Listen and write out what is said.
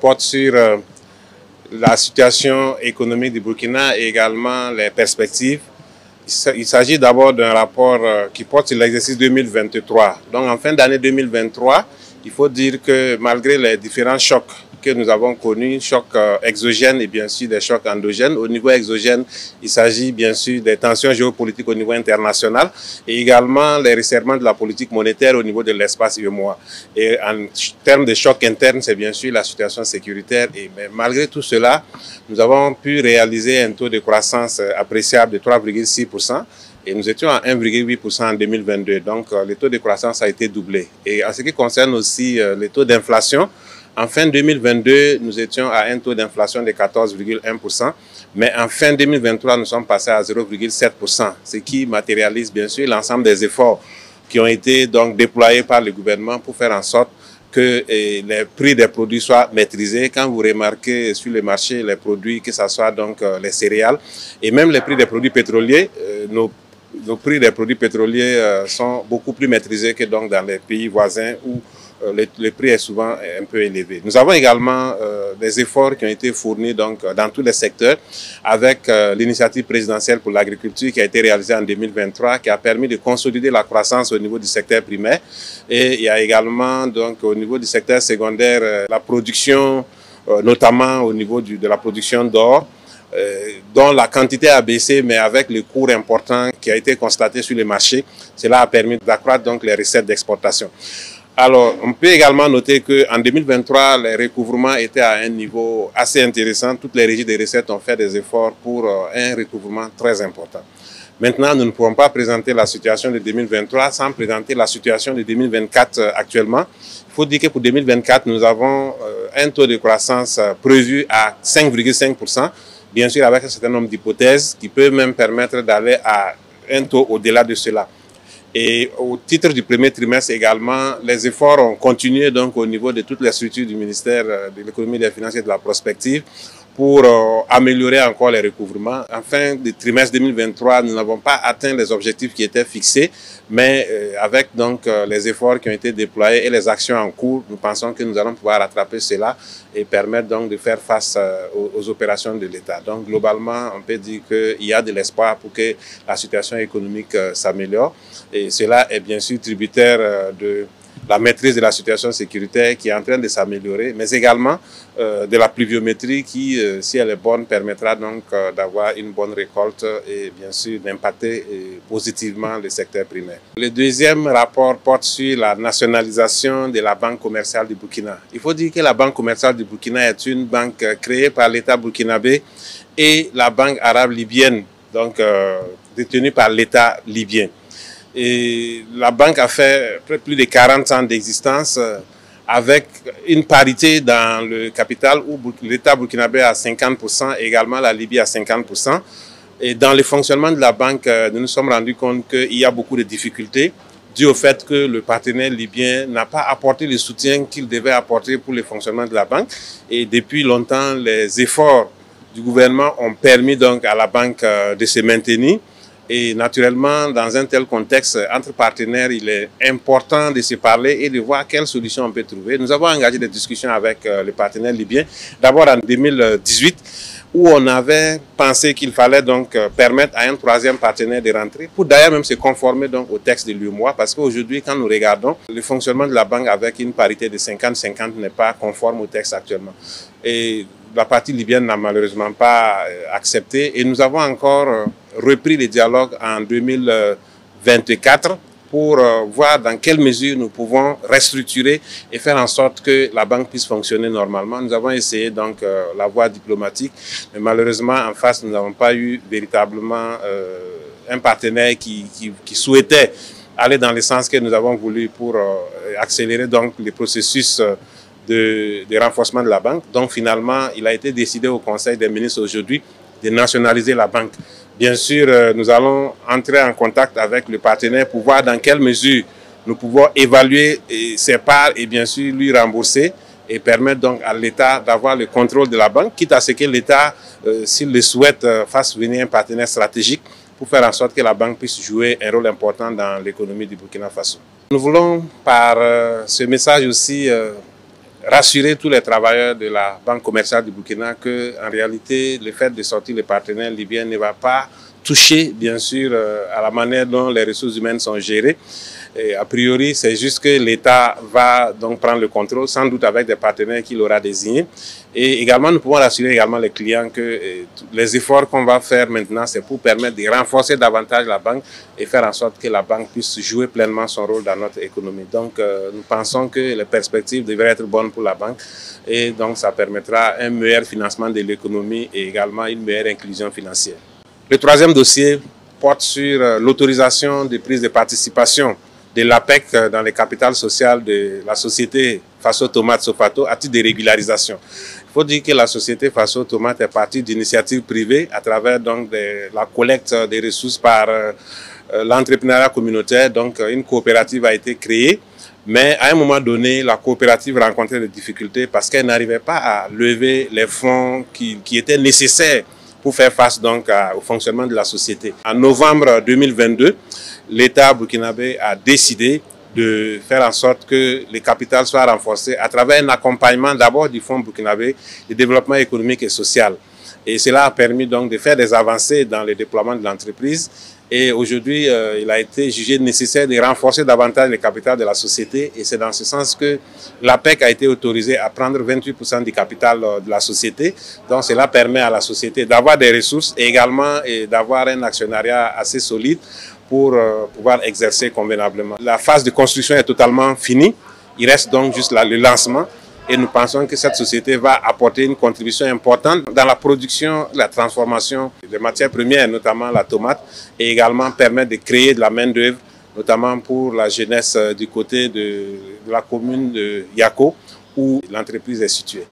porte sur la situation économique du Burkina et également les perspectives. Il s'agit d'abord d'un rapport qui porte sur l'exercice 2023. Donc en fin d'année 2023, il faut dire que malgré les différents chocs que nous avons connus, chocs exogènes et bien sûr des chocs endogènes. Au niveau exogène, il s'agit bien sûr des tensions géopolitiques au niveau international et également les resserrements de la politique monétaire au niveau de l'espace UEMOA. Et en termes de chocs internes, c'est bien sûr la situation sécuritaire. Mais malgré tout cela, nous avons pu réaliser un taux de croissance appréciable de 3,6%. Et nous étions à 1,8% en 2022. Donc, le taux de croissance a été doublé. Et en ce qui concerne aussi les taux d'inflation, en fin 2022, nous étions à un taux d'inflation de 14,1%. Mais en fin 2023, nous sommes passés à 0,7%, ce qui matérialise bien sûr l'ensemble des efforts qui ont été donc déployés par le gouvernement pour faire en sorte que les prix des produits soient maîtrisés. Quand vous remarquez sur le marché les produits, que ce soit donc les céréales et même les prix des produits pétroliers, nos prix des produits pétroliers sont beaucoup plus maîtrisés que donc dans les pays voisins où le prix est souvent un peu élevé. Nous avons également des efforts qui ont été fournis donc, dans tous les secteurs avec l'initiative présidentielle pour l'agriculture qui a été réalisée en 2023, qui a permis de consolider la croissance au niveau du secteur primaire. Et il y a également donc, au niveau du secteur secondaire la production, notamment au niveau de la production d'or, dont la quantité a baissé, mais avec le cours important qui a été constaté sur le marché, cela a permis d'accroître donc les recettes d'exportation. Alors, on peut également noter qu'en 2023, les recouvrements étaient à un niveau assez intéressant. Toutes les régies des recettes ont fait des efforts pour un recouvrement très important. Maintenant, nous ne pouvons pas présenter la situation de 2023 sans présenter la situation de 2024 actuellement. Il faut dire que pour 2024, nous avons un taux de croissance prévu à 5,5%, bien sûr avec un certain nombre d'hypothèses qui peuvent même permettre d'aller à un taux au-delà de cela. Et au titre du premier trimestre également, les efforts ont continué donc au niveau de toutes les structures du ministère de l'économie, des finances et de la prospective pour améliorer encore les recouvrements. En fin du trimestre 2023, nous n'avons pas atteint les objectifs qui étaient fixés, mais avec donc les efforts qui ont été déployés et les actions en cours, nous pensons que nous allons pouvoir rattraper cela et permettre donc de faire face aux opérations de l'État. Donc globalement, on peut dire qu'il y a de l'espoir pour que la situation économique s'améliore. Et cela est bien sûr tributaire de la maîtrise de la situation sécuritaire qui est en train de s'améliorer, mais également de la pluviométrie qui, si elle est bonne, permettra donc d'avoir une bonne récolte et bien sûr d'impacter positivement le secteur primaire. Le deuxième rapport porte sur la nationalisation de la Banque commerciale du Burkina. Il faut dire que la Banque commerciale du Burkina est une banque créée par l'État burkinabé et la Banque arabe libyenne, donc détenue par l'État libyen. Et la banque a fait plus de 40 ans d'existence avec une parité dans le capital où l'État burkinabé a 50% et également la Libye à 50%. Et dans le fonctionnement de la banque, nous nous sommes rendus compte qu'il y a beaucoup de difficultés dû au fait que le partenaire libyen n'a pas apporté le soutien qu'il devait apporter pour le fonctionnement de la banque. Et depuis longtemps, les efforts du gouvernement ont permis donc à la banque de se maintenir. Et naturellement, dans un tel contexte, entre partenaires, il est important de se parler et de voir quelles solutions on peut trouver. Nous avons engagé des discussions avec les partenaires libyens, d'abord en 2018, où on avait pensé qu'il fallait donc permettre à un troisième partenaire de rentrer, pour d'ailleurs même se conformer donc au texte de l'UEMOA, parce qu'aujourd'hui, quand nous regardons, le fonctionnement de la banque avec une parité de 50-50 n'est pas conforme au texte actuellement. Et la partie libyenne n'a malheureusement pas accepté et nous avons encore repris le dialogue en 2024 pour voir dans quelle mesure nous pouvons restructurer et faire en sorte que la banque puisse fonctionner normalement. Nous avons essayé donc la voie diplomatique, mais malheureusement en face nous n'avons pas eu véritablement un partenaire qui souhaitait aller dans le sens que nous avons voulu pour accélérer donc le processus de renforcement de la banque. Donc finalement, il a été décidé au Conseil des ministres aujourd'hui de nationaliser la banque. Bien sûr, nous allons entrer en contact avec le partenaire pour voir dans quelle mesure nous pouvons évaluer ses parts et bien sûr lui rembourser et permettre donc à l'État d'avoir le contrôle de la banque, quitte à ce que l'État, s'il le souhaite, fasse venir un partenaire stratégique pour faire en sorte que la banque puisse jouer un rôle important dans l'économie du Burkina Faso. Nous voulons par ce message aussi rassurer tous les travailleurs de la Banque commerciale du Burkina que, en réalité, le fait de sortir les partenaires libyens ne va pas toucher, bien sûr, à la manière dont les ressources humaines sont gérées. Et a priori, c'est juste que l'État va donc prendre le contrôle, sans doute avec des partenaires qu'il aura désignés. Et également, nous pouvons rassurer également les clients que les efforts qu'on va faire maintenant, c'est pour permettre de renforcer davantage la banque et faire en sorte que la banque puisse jouer pleinement son rôle dans notre économie. Donc, nous pensons que les perspectives devraient être bonnes pour la banque et donc ça permettra un meilleur financement de l'économie et également une meilleure inclusion financière. Le troisième dossier porte sur l'autorisation de prise de participation de l'APEC dans le capital social de la société Faso Tomate Sofato à titre de régularisation. Il faut dire que la société Faso Tomate est partie d'initiatives privées à travers donc la collecte des ressources par l'entrepreneuriat communautaire. Donc une coopérative a été créée, mais à un moment donné, la coopérative rencontrait des difficultés parce qu'elle n'arrivait pas à lever les fonds qui étaient nécessaires pour faire face donc au fonctionnement de la société. En novembre 2022, l'État burkinabé a décidé de faire en sorte que le capital soit renforcé à travers un accompagnement d'abord du Fonds burkinabé de développement économique et social. Et cela a permis donc de faire des avancées dans le déploiement de l'entreprise. Et aujourd'hui, il a été jugé nécessaire de renforcer davantage le capital de la société. Et c'est dans ce sens que l'APEC a été autorisée à prendre 28% du capital de la société. Donc cela permet à la société d'avoir des ressources et également d'avoir un actionnariat assez solide pour pouvoir exercer convenablement. La phase de construction est totalement finie. Il reste donc juste le lancement. Et nous pensons que cette société va apporter une contribution importante dans la production, la transformation des matières premières, notamment la tomate, et également permettre de créer de la main-d'œuvre, notamment pour la jeunesse du côté de la commune de Yako, où l'entreprise est située.